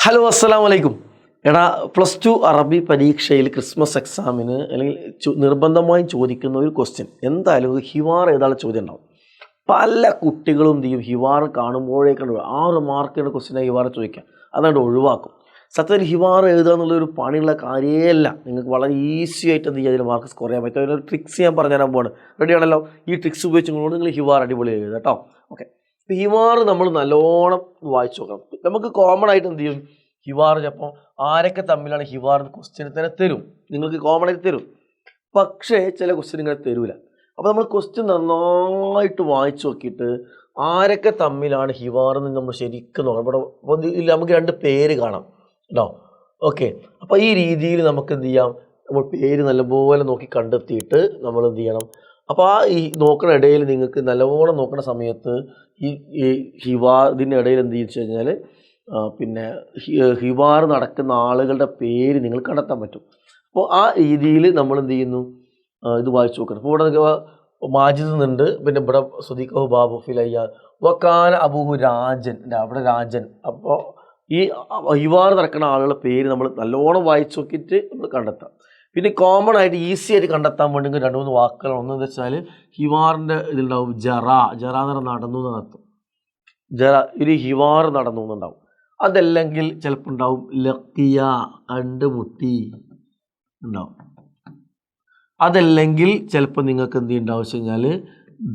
Hello അസ്സലാമു അലൈക്കും. എടാ, +2 അറബി പരീക്ഷയിൽ ക്രിസ്മസ് എക്സാമിന് അല്ലെങ്കിൽ നിർബന്ധമായും ചോദിക്കുന്ന ഒരു ക്വസ്റ്റ്യൻ എന്തായാലും ഒരു ഹിവാർ ഏതാളും ചോദ്യം ഉണ്ടാവും. പല കുട്ടികളും എന്ത് ചെയ്യും, ഹിവാർ കാണുമ്പോഴേക്കാണ് 6 മാർക്കിൻ്റെ ക്വസ്റ്റ്യനെ ഹിവാർ ചോദിക്കുക, അതുകൊണ്ട് ഒഴിവാക്കും. സത്യത്തിൽ ഹിവാർ എഴുതുക എന്നുള്ളൊരു പണിയുള്ള കാര്യമല്ല. നിങ്ങൾക്ക് വളരെ ഈസി ആയിട്ട് എന്ത് ചെയ്യുക, അതിൽ മാർക്ക് സ്കോർ ചെയ്യാൻ പറ്റും. അതിനൊരു ട്രിക്സ് ഞാൻ പറഞ്ഞുതരാൻ പോവാണ്. റെഡിയാണല്ലോ? ഈ ട്രിക്സ് ഉപയോഗിച്ചുകൊണ്ട് നിങ്ങൾ ഹിവാർ അടിപൊളി എഴുതുക കേട്ടോ. ഓക്കെ, ഇപ്പോൾ ഹിവാർ നമ്മൾ നല്ലോണം വായിച്ചു നോക്കണം. നമുക്ക് കോമൺ ആയിട്ട് എന്ത് ചെയ്യും, ഹിവാർ ചിലപ്പോൾ ആരൊക്കെ തമ്മിലാണ് ഹിവാർ ക്വസ്റ്റ്യൻ തന്നെ തരും, നിങ്ങൾക്ക് കോമൺ ആയിട്ട് തരും. പക്ഷേ ചില ക്വസ്റ്റ്യൻ ഇങ്ങനെ തരൂല. അപ്പോൾ നമ്മൾ ക്വസ്റ്റ്യൻ നന്നായിട്ട് വായിച്ചു നോക്കിയിട്ട് ആരൊക്കെ തമ്മിലാണ് ഹിവാർ എന്ന് നമ്മൾ ശരിക്കും നോക്കണം. ഇവിടെ നമുക്ക് 2 പേര് കാണാം കേട്ടോ. ഓക്കെ, അപ്പോൾ ഈ രീതിയിൽ നമുക്ക് എന്ത് ചെയ്യാം, നമ്മൾ പേര് നല്ലപോലെ നോക്കി കണ്ടെത്തിയിട്ട് നമ്മൾ എന്ത് ചെയ്യണം. അപ്പോൾ ഈ നോക്കുന്ന ഇടയിൽ നിങ്ങൾക്ക് നല്ലവണ്ണം നോക്കുന്ന സമയത്ത് ഈ ഹിവാർ ഇതിൻ്റെ ഇടയിൽ എന്ത് ചെയ്യുക വെച്ച് കഴിഞ്ഞാൽ പിന്നെ ഹിവാർ നടക്കുന്ന ആളുകളുടെ പേര് നിങ്ങൾ കണ്ടെത്താൻ പറ്റും. അപ്പോൾ ആ രീതിയിൽ നമ്മൾ എന്ത് ചെയ്യുന്നു, ഇത് വായിച്ചു നോക്കണം. അപ്പോൾ ഇവിടെ മാജിദ് എന്നുണ്ട്, പിന്നെ ഇവിടെ സുദീഖ് ബാബു ഫിലയ്യ വക്കാന അബൂഹു രാജൻ, അവിടെ രാജൻ. അപ്പോൾ ഈ ഹിവാർ നടക്കുന്ന ആളുകളുടെ പേര് നമ്മൾ നല്ലോണം വായിച്ചു നോക്കിയിട്ട് നമ്മൾ കണ്ടെത്താം. പിന്നെ കോമൺ ആയിട്ട് ഈസി ആയിട്ട് കണ്ടെത്താൻ വേണ്ടി 2-3 വാക്കുകൾ. ഒന്നെന്ന് വെച്ചാൽ ഹിവാറിൻ്റെ ഇതിലുണ്ടാവും ജറ എന്ന് പറഞ്ഞാൽ നടന്നു എന്ന് അർത്ഥം. ജറ, ഒരു ഹിവാർ നടന്നു എന്നുണ്ടാവും. അതല്ലെങ്കിൽ ചിലപ്പോൾ ഉണ്ടാവും ലക്കിയ, കണ്ടുമുട്ടി ഉണ്ടാവും. അതല്ലെങ്കിൽ ചിലപ്പോൾ നിങ്ങൾക്ക് എന്ത് ഉണ്ടാവും വെച്ച് കഴിഞ്ഞാൽ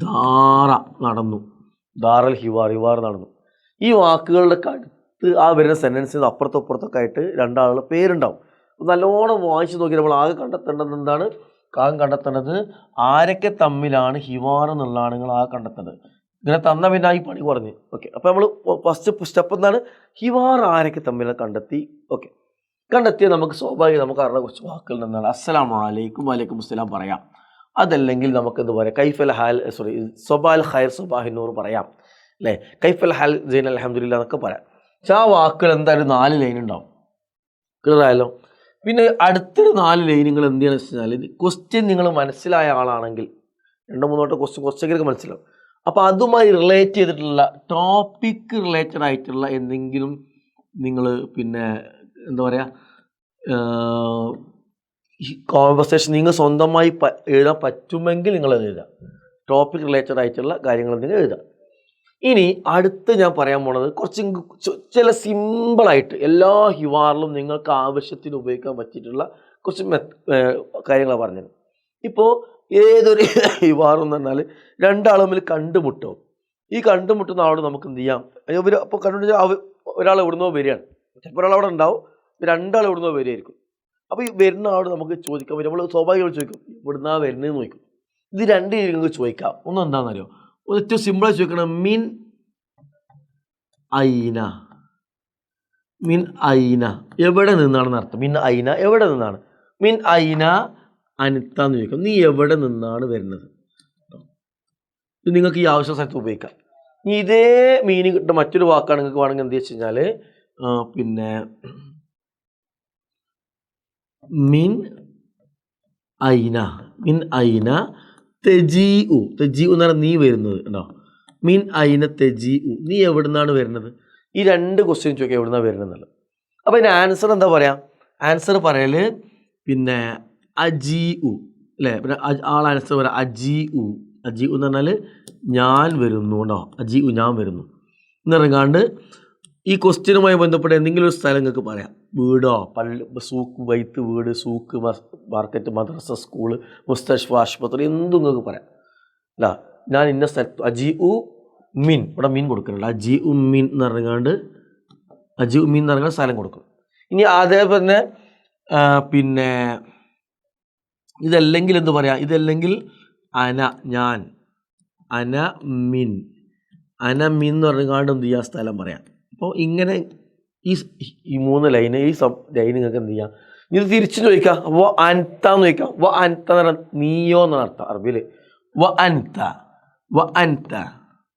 ദാറ നടന്നു, ദാറൽ ഹിവാർ നടന്നു. ഈ വാക്കുകളുടെ അടുത്ത് ആ വരുന്ന സെൻറ്റൻസിന് അപ്പുറത്തൊക്കെ ആയിട്ട് 2 ആളുടെ പേരുണ്ടാവും. നല്ലോണം വായിച്ച് നോക്കി നമ്മൾ ആകെ കണ്ടെത്തേണ്ടത് എന്താണ്, കണ്ടെത്തേണ്ടത് ആരൊക്കെ തമ്മിലാണ് ഹിവാർ എന്നുള്ളതാണ് നിങ്ങൾ ആകെ കണ്ടെത്തേണ്ടത്. ഇങ്ങനെ തന്ന പിന്നെ ഈ പണി കുറഞ്ഞ്. ഓക്കെ, അപ്പോൾ നമ്മൾ ഫസ്റ്റ് സ്റ്റെപ്പ് എന്താണ്, ഹിവാർ ആരൊക്കെ തമ്മിൽ കണ്ടെത്തി. ഓക്കെ, കണ്ടെത്തിയാൽ നമുക്ക് സ്വാഭാവികം നമുക്ക് അറിയുന്ന കുറച്ച് വാക്കുകൾ എന്താണ്, അസ്സലാമു അലൈക്കും, വലൈക്കും അസ്സലാം പറയാം. അതല്ലെങ്കിൽ നമുക്ക് എന്ത് പറയാം, കൈഫൽ ഹാൽ സൊബാൽ ഖൈർ സുബാഹിനൂർ പറയാം അല്ലേ, കൈഫൽ ഹാൽ ജൈൻ അൽഹംദുലില്ലാ എന്നൊക്കെ പറയാം. പക്ഷെ ആ വാക്കുകൾ എന്തായാലും 4 ലൈൻ ഉണ്ടാവും. ക്ലിയർ ആയല്ലോ? പിന്നെ അടുത്തൊരു 4 ലൈൻ നിങ്ങൾ എന്ത് ചെയ്യണമെന്ന് വെച്ച് കഴിഞ്ഞാൽ, ക്വസ്റ്റ്യൻ നിങ്ങൾ മനസ്സിലായ ആളാണെങ്കിൽ 2-3 വട്ടം കുറച്ചൊക്കെ മനസ്സിലാവും. അപ്പോൾ അതുമായി റിലേറ്റ് ചെയ്തിട്ടുള്ള ടോപ്പിക്ക് റിലേറ്റഡ് ആയിട്ടുള്ള എന്തെങ്കിലും നിങ്ങൾ പിന്നെ എന്താ പറയുക, കോൺവെർസേഷൻ നിങ്ങൾ സ്വന്തമായി എഴുതാൻ പറ്റുമെങ്കിൽ നിങ്ങൾ എഴുതുക. ടോപ്പിക് റിലേറ്റഡ് ആയിട്ടുള്ള കാര്യങ്ങൾ എന്തെങ്കിലും എഴുതുക. ഇനി അടുത്ത് ഞാൻ പറയാൻ പോണത് കുറച്ച് ചില സിമ്പിളായിട്ട് എല്ലാ ഹിവാറിലും നിങ്ങൾക്ക് ആവശ്യത്തിന് ഉപയോഗിക്കാൻ പറ്റിയിട്ടുള്ള കുറച്ച് കാര്യങ്ങളാണ് പറഞ്ഞത്. ഇപ്പോൾ ഏതൊരു ഹിവാറെന്ന് പറഞ്ഞാൽ 2 ആൾ തമ്മിൽ കണ്ടുമുട്ടും. ഈ കണ്ടുമുട്ടുന്ന ആളോട് നമുക്ക് എന്ത് ചെയ്യാം, ഇവർ അപ്പോൾ കണ്ടുമുട്ടിച്ചാൽ ഒരാൾ എവിടുന്നോ വരികയാണ്, ചിലപ്പോൾ ഒരാൾ അവിടെ ഉണ്ടാവും, 2 ആൾ എവിടുന്നോ വരികയായിരിക്കും. അപ്പോൾ ഈ വരുന്ന ആളോട് നമുക്ക് ചോദിക്കാൻ പറ്റും, നമ്മൾ സ്വാഭാവികമായിട്ട് ചോദിക്കും ഇവിടുന്ന് വരുന്നതെന്ന് ചോദിക്കും. ഇത് 2 രീതിയിൽ നിങ്ങൾക്ക് ചോദിക്കാം. ഒന്ന് എന്താണെന്നറിയോ, ഏറ്റവും സിമ്പിളായി ചോദിക്കണം, മിൻ ഐന, മിൻ ഐന എവിടെ നിന്നാണെന്ന് അർത്ഥം. മിൻ ഐന എവിടെ നിന്നാണ്, മിൻ ഐന അനിത്താന്ന് ചോദിക്കാം, നീ എവിടെ നിന്നാണ് വരുന്നത്. ഇത് നിങ്ങൾക്ക് ഈ ആവശ്യ സ്ഥലത്ത് ഉപയോഗിക്കാം. ഇനി ഇതേ മീനിങ് കിട്ടുന്ന മറ്റൊരു വാക്കാണ് നിങ്ങൾക്ക് വേണമെങ്കിൽ എന്ത് വെച്ച് കഴിഞ്ഞാൽ പിന്നെ മിൻ ഐന, മിൻ ഐന തെജീഉ, തെജീഉ എന്ന് പറഞ്ഞാൽ നീ വരുന്നത് ഉണ്ടോ. മിൻ ഐന തെജീഉ, നീ എവിടെ നിന്നാണ് വരുന്നത്. ഈ 2 ക്വസ്റ്റ്യൻ ചോദിക്കാം എവിടെ നിന്നാണ് വരുന്നത് എന്നുള്ളത്. അപ്പോൾ അതിൻ്റെ ആൻസർ എന്താ പറയുക, ആൻസർ പറയൽ പിന്നെ അജീഉ അല്ലേ. പിന്നെ ആൾ ആൻസർ പറയാം അജീഉ. അജീഉ എന്ന് പറഞ്ഞാൽ ഞാൻ വരുന്നു കേട്ടോ, അജീഉ ഞാൻ വരുന്നു എന്ന് പറഞ്ഞാണ്ട് ഈ ക്വസ്റ്റ്യനുമായി ബന്ധപ്പെട്ട എന്തെങ്കിലും ഒരു സ്ഥലം നിങ്ങൾക്ക് പറയാം. വീടോ, പള്ളി, സൂക്ക്, വൈത്ത്, വീട്, സൂക്ക്, മാർക്കറ്റ്, മദ്രസ, സ്കൂള്, മുസ്തഷ്ഫ, ആശുപത്രി, എന്തും നിങ്ങൾക്ക് പറയാം അല്ല. ഞാൻ ഇന്ന സ്ഥലത്ത് അജീഉ മിൻ, ഇവിടെ മീൻ കൊടുക്കുന്നുണ്ട്, അജീഉ മിൻ എന്ന് പറഞ്ഞാണ്ട് അജീഉ മിൻ എന്ന് പറഞ്ഞാൽ സ്ഥലം കൊടുക്കും. ഇനി അതേപോലെ തന്നെ പിന്നെ ഇതല്ലെങ്കിൽ എന്ത് പറയാം, ഇതല്ലെങ്കിൽ അന ഞാൻ, അന മിൻ, അന മിൻ എന്ന് പറഞ്ഞാണ്ട് എന്ത് ചെയ്യുക, സ്ഥലം പറയാം. അപ്പോൾ ഇങ്ങനെ ഈ 3 ലൈന് ഈ ലൈൻ നിങ്ങൾക്ക് എന്ത് ചെയ്യാം, ഇത് തിരിച്ചു ചോദിക്കാം. വ അൻതാന്ന് ചോദിക്കാം. വ അൻത എന്ന് പറഞ്ഞാൽ നീയോ എന്നാണ് അർത്ഥം അറബിയിൽ. വ അൻത, വ അൻത,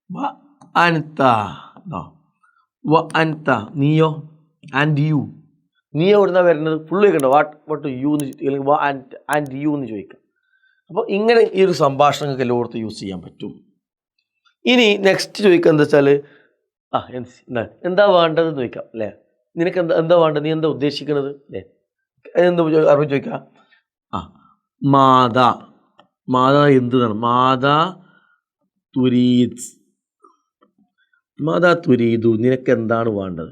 വ അൻത, വ അൻത നീയോ, ആൻഡ് യു, നീ എവിടുന്നാണ് വരുന്നത്, ഫുള്ള് ചോദിക്കണ്ട, വാട്ട് യു എന്ന്, അല്ലെങ്കിൽ വ ആൻഡ് യു എന്ന് ചോദിക്കാം. അപ്പോൾ ഇങ്ങനെ ഈ ഒരു സംഭാഷണങ്ങൾക്ക് എല്ലായിടത്തും യൂസ് ചെയ്യാൻ പറ്റും. ഇനി നെക്സ്റ്റ് ചോദിക്കുക എന്താ വെച്ചാൽ, എന്താ വേണ്ടതെന്ന് ചോദിക്കാം അല്ലേ. നിനക്ക് എന്താ എന്താ വേണ്ടത്, നീ എന്താ ഉദ്ദേശിക്കുന്നത് അല്ലേ? എന്താ അറിവ് ചോദിക്കുക. ആ മാതാ, മാതാ എന്താണ്, മാതാ തുരീദ്, മാതാ തുരീദു, നിനക്ക് എന്താണ് വേണ്ടത്,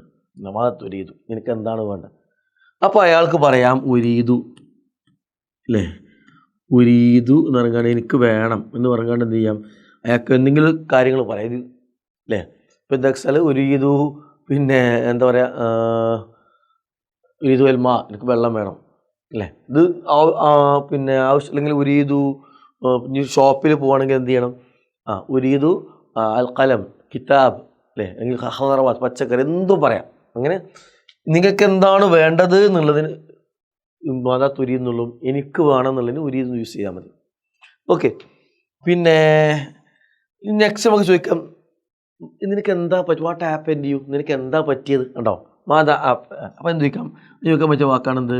മാതാ തുരീദു, നിനക്ക് എന്താണ് വേണ്ടത്. അപ്പോൾ അയാൾക്ക് പറയാം ഉരീദു അല്ലേ, ഉരീദു എന്ന് പറഞ്ഞാൽ എനിക്ക് വേണം എന്ന് പറഞ്ഞാൽ എന്ത് ചെയ്യാം, അയാൾക്ക് എന്തെങ്കിലും കാര്യങ്ങൾ പറയാം ഇത് അല്ലേ. ഇപ്പം എന്താ വെച്ചാൽ ഉരീദു, പിന്നെ എന്താ പറയുക, ഉരീദു എൽമാ, എനിക്ക് വെള്ളം വേണം അല്ലേ. ഇത് പിന്നെ ആവശ്യം, അല്ലെങ്കിൽ ഉരീദു ഷോപ്പിൽ പോവുകയാണെങ്കിൽ എന്ത് ചെയ്യണം, ഉരീദു അൽ കലം കിതാബ് അല്ലേ, അല്ലെങ്കിൽ ഹറവാത്ത് പച്ചക്കറി എന്തും പറയാം. അങ്ങനെ നിങ്ങൾക്ക് എന്താണ് വേണ്ടത് എന്നുള്ളതിന് മാതാ തുരി എന്നുള്ളൂ, എനിക്ക് വേണം എന്നുള്ളതിന് ഉരീദ് യൂസ് ചെയ്താൽ മതി. ഓക്കെ. പിന്നെ നെക്സ്റ്റ് നമുക്ക് ചോദിക്കാം, നിനക്ക് എന്താ പറ്റും, വാട്ട് ഹാപ്പൻ ടു യു, നിനക്ക് എന്താ പറ്റിയത് ഉണ്ടോ, മാതാ ആപ്പ്. അപ്പം എന്ത് ചോദിക്കാൻ പറ്റിയ വാക്കാണെന്ത്,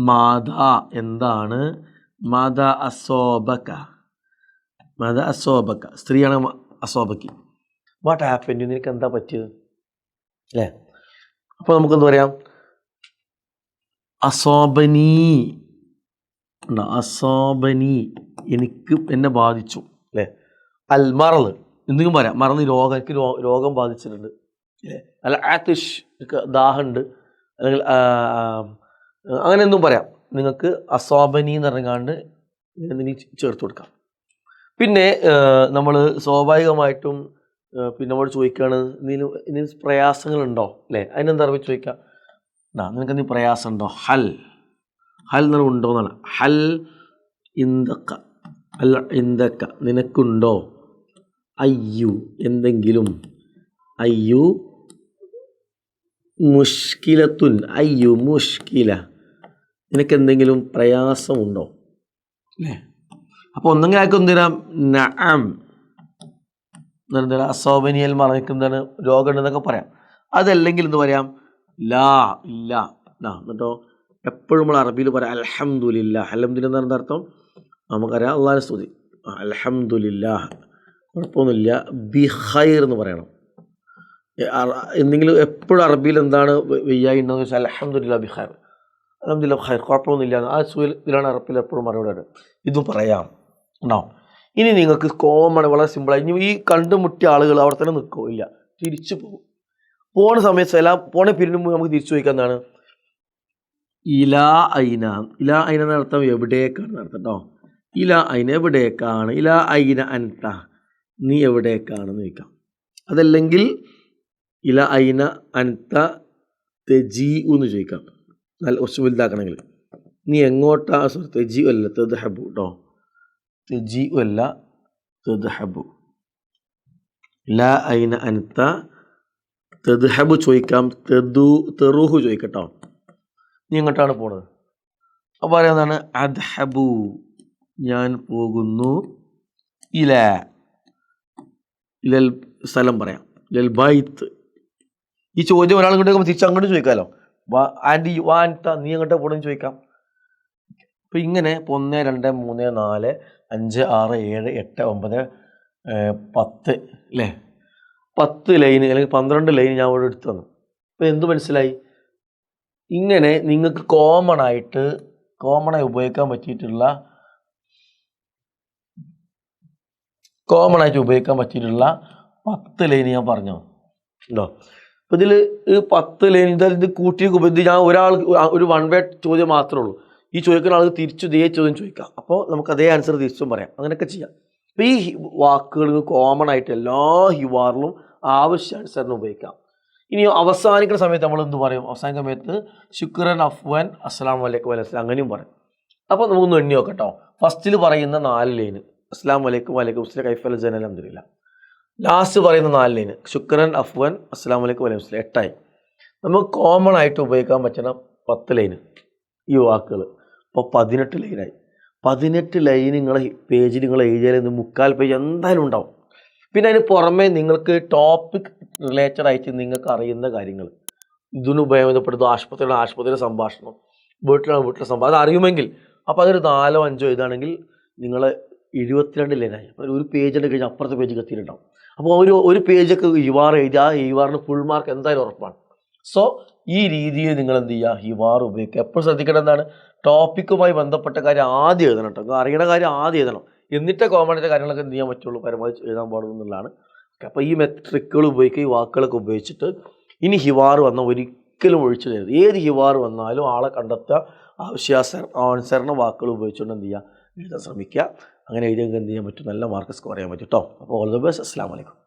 മാതാ എന്താണ്, മാതാ അസോബക്ക, മാതാ അസോബക്ക സ്ത്രീയാണ് അസോബക്ക്. വാട്ട് ഹാപ്പൻ ടു, നിനക്ക് എന്താ പറ്റിയത് അല്ലേ. അപ്പോൾ നമുക്കെന്ത് പറയാം, അസോബനി ഉണ്ടോ, അസോബനി എനിക്ക് എന്നെ ബാധിച്ചു അല്ലേ. അൽ മറന്ന് എന്തെങ്കിലും പറയാം, മറന്ന് രോഗം, എനിക്ക് രോഗം ബാധിച്ചിട്ടുണ്ട് അല്ലേ. അല്ല ആത്തിഷ്, എനിക്ക് ദാഹമുണ്ട്, അല്ലെങ്കിൽ അങ്ങനെ എന്തും പറയാം. നിങ്ങൾക്ക് അസോബനി എന്ന് പറഞ്ഞാണ്ട് എന്തെങ്കിലും ചേർത്ത് കൊടുക്കാം. പിന്നെ നമ്മൾ സ്വാഭാവികമായിട്ടും പിന്നെ നമ്മൾ ചോദിക്കുകയാണ്, ഇതിന് പ്രയാസങ്ങളുണ്ടോ അല്ലേ, അതിനെന്താ അറിവ് ചോദിക്കുക, നിനക്ക് എന്തെങ്കിലും പ്രയാസം ഉണ്ടോ, ഹൽ, ഹൽ എന്ന് ഉണ്ടോ എന്നാണ്. ഹൽ ഇന്ദക്ക, അല്ല ഇന്ദക്ക നിനക്കുണ്ടോ, അയ്യു എന്തെങ്കിലും, അയ്യു മുഷ്കിലത്തുൻ, അയ്യു മുഷ്കില നിനക്കെന്തെങ്കിലും പ്രയാസമുണ്ടോ അല്ലേ. അപ്പോൾ ഒന്നെങ്കിൽ ആയിരിക്കും എന്തിനാ നഅം, അസോബനിയൽ മറക്കും എന്താണ് രോഗം ഉണ്ടെന്നൊക്കെ പറയാം. അതല്ലെങ്കിൽ എന്ത് പറയാം, ലാ ഇല്ല. എന്നിട്ടോ എപ്പോഴും നമ്മൾ അറബിയിൽ പറയാം അൽഹംദുലില്ലാ. അൽഹംദുലില്ലാ എന്ന് പറഞ്ഞ അർത്ഥം നമുക്കറിയാം അള്ളാഹിനെ സ്തുതി, അൽഹംദുലില്ലാ കുഴപ്പമൊന്നുമില്ല. ബി ഖൈർ എന്ന് പറയണം. എന്തെങ്കിലും എപ്പോഴും അറബിയിൽ എന്താണ് വയ്യായി ഉണ്ടെന്ന് വെച്ചാൽ അൽഹംദുലില്ലാ ബി ഖൈർ, അൽഹംദുലില്ലാ ഖൈർ കുഴപ്പമൊന്നുമില്ല, ആ ഇതിലാണ് അറബിയിൽ എപ്പോഴും മറുപടി. ഇതും പറയാം ഉണ്ടാവും. ഇനി നിങ്ങൾക്ക് കോമൺ വളരെ സിമ്പിളായി, ഇനി ഈ കണ്ടുമുട്ടിയ ആളുകൾ അവിടെ തന്നെ നിൽക്കുമോ ഇല്ല, തിരിച്ചു പോകും. പോണ സമയത്ത് എല്ലാം പോണ പിരിഞ്ഞു നമുക്ക് തിരിച്ചു ചോദിക്കാൻ എന്താണ്, ഇലാ ഐന, ഇലാ ഐന എന്ന അർത്ഥം എവിടേക്കാണ് അർത്ഥം കേട്ടോ. ഇലാ ഐന എവിടേക്കാണ്, ഇലാ ഐന അൻത നീ എവിടേക്കാണെന്ന് ചോദിക്കാം. അതല്ലെങ്കിൽ ഇലാ ഐന അൻത തെജീ എന്ന് ചോദിക്കാം, നല്ല കുറച്ച് വലുതാക്കണമെങ്കിൽ. നീ എങ്ങോട്ടാ, തെജീ അല്ല തെദ്ഹബു കേട്ടോ, തെജീ അല്ല തെദ്ഹബു. ലാ ഐന അൻത തെദ്ഹബു ചോദിക്കാം, തെറുഹു ചോദിക്കട്ടോ, നീ എങ്ങോട്ടാണ് പോണത്. അപ്പോൾ പറയുന്നതാണ് അദ്ഹബു ഞാൻ പോകുന്നു, ഇലൽ സ്ഥലം പറയാം, ഇലൽ ബൈത്ത്. ഈ ചോദ്യം ഒരാൾ ഇങ്ങോട്ട് തിരിച്ച് അങ്ങോട്ട് ചോദിക്കാമല്ലോ, ആൻറ്റി വാൻത നീ എങ്ങോട്ടാ പോകണമെന്ന് ചോദിക്കാം. അപ്പോൾ ഇങ്ങനെ 1 2 3 4 5 6 7 8 9 10 അല്ലേ, 10 ലൈന് അല്ലെങ്കിൽ 12 ലൈൻ ഞാൻ ഇവിടെ എടുത്തു തന്നു. അപ്പോൾ എന്ത് മനസ്സിലായി, ഇങ്ങനെ നിങ്ങൾക്ക് കോമണായി ഉപയോഗിക്കാൻ പറ്റിയിട്ടുള്ള 10 ലൈൻ ഞാൻ പറഞ്ഞു ഉണ്ടോ. അപ്പോൾ ഇതിൽ 10 ലൈൻ ഇത് കൂട്ടി ഇത് ഞാൻ ഒരു വൺ വേ ചോദ്യം മാത്രമേ ഉള്ളൂ. ഈ ചോദിക്കുന്ന ആൾക്ക് തിരിച്ചു ഇതേ ചോദ്യം ചോദിക്കാം, അപ്പോൾ നമുക്ക് അതേ ആൻസർ തിരിച്ചും പറയാം, അങ്ങനെയൊക്കെ ചെയ്യാം. അപ്പോൾ ഈ വാക്കുകൾ കോമൺ ആയിട്ട് എല്ലാ ഹിവാറിലും ആവശ്യാനുസരണം ഉപയോഗിക്കാം. ഇനി അവസാനിക്കുന്ന സമയത്ത് നമ്മൾ എന്ത് പറയും, അവസാനിക്കുന്ന സമയത്ത് ശുക്രൻ അഫ്വാൻ അസ്സലാമു അലൈക്കും വലൈക്കും അങ്ങനെയും പറയും. അപ്പോൾ നമുക്കൊന്ന് എണ്ണി നോക്കട്ടോ. ഫസ്റ്റിൽ പറയുന്ന 4 ലൈന് അസ്സലാമു അലൈക്കും വലൈക്കും മുസ്ലിം കൈഫൽ ജന അൽഹംദുലില്ലാ. ലാസ്റ്റ് പറയുന്ന 4 ലൈന് ശുക്രൻ അഫ്വാൻ അസ്സലാമു അലൈക്കും വലൈക്കും മുസ്ലിം 8 ആയി. നമുക്ക് കോമൺ ആയിട്ട് ഉപയോഗിക്കാൻ പറ്റുന്ന 10 ലൈന് ഈ വാക്കുകൾ. അപ്പോൾ 18 ലൈനായി. 18 ലൈൻ നിങ്ങളെ പേജിൽ നിങ്ങൾ എഴുതിയാൽ 3/4 പേജ് എന്തായാലും ഉണ്ടാവും. പിന്നെ അതിന് പുറമെ നിങ്ങൾക്ക് ടോപ്പിക് റിലേറ്റഡ് ആയിട്ട് നിങ്ങൾക്ക് അറിയുന്ന കാര്യങ്ങൾ ഇതിന് ഉപയോഗപ്പെടുത്തും. ആശുപത്രിയിലെ സംഭാഷണം, വീട്ടിലെ സംഭാഷണം, അത് അറിയുമെങ്കിൽ അപ്പോൾ അതൊരു 4 5 എഴുതാണെങ്കിൽ നിങ്ങൾ 72 ലൈനായി. അപ്പോൾ ഒരു പേജിൻ്റെ കഴിഞ്ഞ് അപ്പുറത്തെ പേജ് എത്തിയിട്ടുണ്ടാവും. അപ്പോൾ ഒരു പേജൊക്കെ യുവാർ എഴുതി ആ യുവാറിന് ഫുൾ മാർക്ക് എന്തായാലും ഉറപ്പാണ്. സോ ഈ രീതിയിൽ നിങ്ങൾ എന്ത് ചെയ്യുക, ഹിവാർ ഉപയോഗിക്കുക. എപ്പോഴും ശ്രദ്ധിക്കേണ്ട എന്താണ്, ടോപ്പിക്കുമായി ബന്ധപ്പെട്ട കാര്യം ആദ്യം എഴുതണം കേട്ടോ. അറിയണ കാര്യം ആദ്യം എഴുതണം, എന്നിട്ടേ കോമഡിൻ്റെ കാര്യങ്ങളൊക്കെ എന്ത് ചെയ്യാൻ പറ്റുള്ളൂ, പരമാവധി എഴുതാൻ പാടുള്ളൂ എന്നുള്ളതാണ്. അപ്പോൾ ഈ ട്രിക്കുകൾ ഉപയോഗിക്കുക, ഈ വാക്കുകളൊക്കെ ഉപയോഗിച്ചിട്ട് ഇനി ഹിവാർ വന്ന ഒരിക്കലും ഒഴിച്ചു തരരുത്. ഏത് ഹിവാർ വന്നാലും ആളെ കണ്ടെത്തുക, ആവശ്യാനുസരണ വാക്കുകൾ ഉപയോഗിച്ചുകൊണ്ട് എന്ത് ചെയ്യുക, എഴുതാൻ ശ്രമിക്കുക. അങ്ങനെ എഴുതിയെങ്കിൽ എന്ത് ചെയ്യാൻ പറ്റും, നല്ല മാർക്ക് സ്കോർ ചെയ്യാൻ പറ്റും കേട്ടോ. അപ്പോൾ ഓൾ ദി ബെസ്റ്റ്. അസ്സലാമു അലൈക്കും.